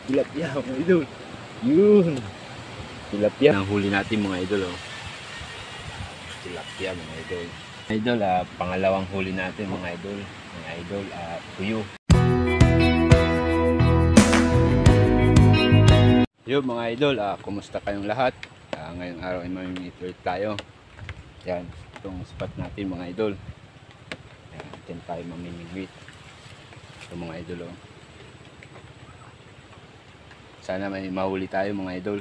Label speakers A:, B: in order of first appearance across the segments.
A: Tilapia mga idol. Yun. Tilapia. Ang huli natin mga idol. Oh. Tilapia mga idol. Idol, pangalawang huli natin mga idol. Mga idol, tuyo. Yo mga idol, kumusta kayong lahat? Ngayong araw ay mamimit ulit tayo. Yan, itong spot natin mga idol. Yan, natin tayo mamimigwit. Ito mga idol. Oh. Sana may mahuli tayo mga idol.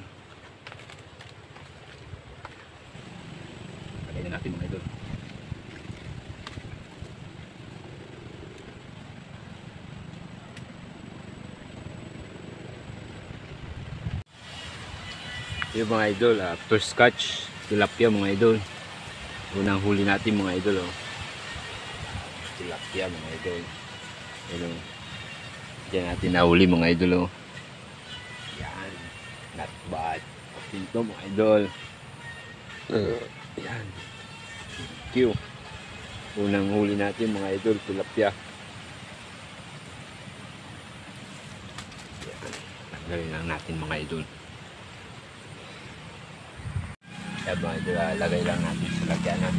A: Pagkain natin mga idol. Yung mga idol, first catch, tilapia mga idol. Unang huli natin mga idol. Oh. Tilapia mga idol. Yan, diyan natin nahuli mga idol. Oh. Yan, not bad. Pinto mga idol. Yan. Thank you. Unang huli natin mga idol, tilapia. Yan. Tanggalin lang natin mga idol. Yan mga idol, lagay lang natin sa lagyanan.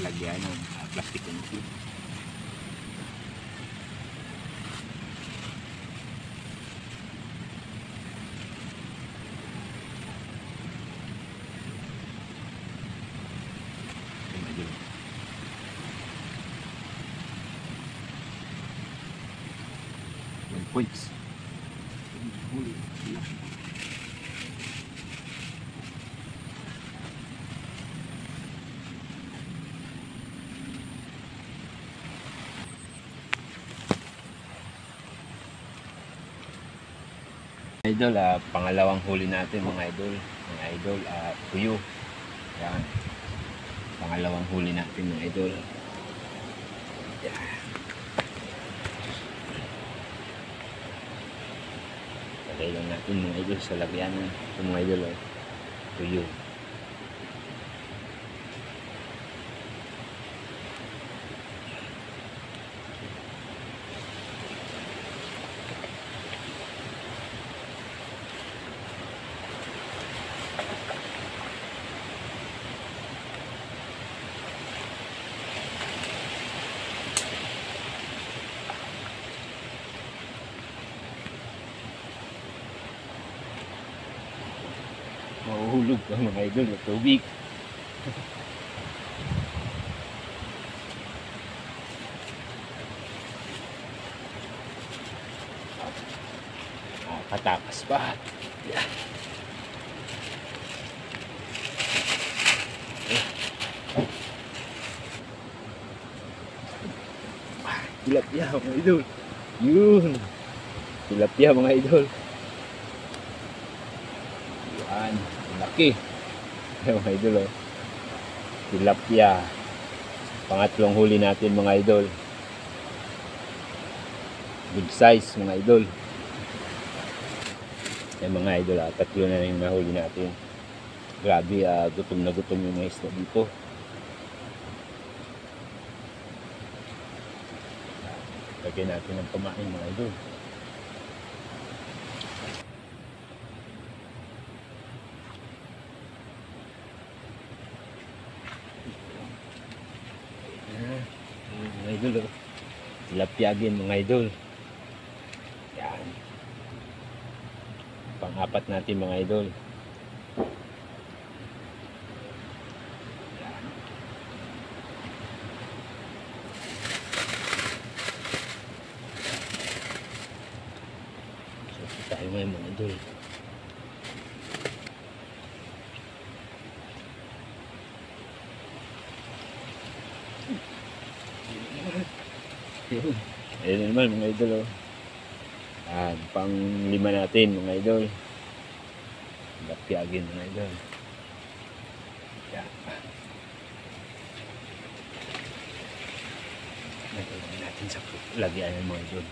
A: Lagyanan, plastic and tube. Points. Idol, pangalawang huli natin mga idol. Mga idol, tuyo. Yan. Pangalawang huli natin mga idol. Yan. Lagay lang natin mga idol sa lagyanan. Ito mga idol, tuyo. Mahuhulog ka mga idol ng tubig. Katakas pa. Yan. Tilapia mga idol. Yun. Tilapia mga idol. Yan. Laki. Mga idol. Oh. Tilapia. Pangatlong huli natin mga idol. Big size mga idol. Yan mga idol. Tatlo na yung nahuli natin. Grabe, gutom na gutom yung mga isda dito. Lagyan natin ng pamain mga idol. Mga idol, tilapia din mga idol. Yan. Pang-apat natin mga idol. Yan. So, tayo ngayon mga idol. Ayun naman mga idol. Pang lima natin mga idol. Tilapia mga idol. Yan. Lagyan natin sa lagyan mga idol.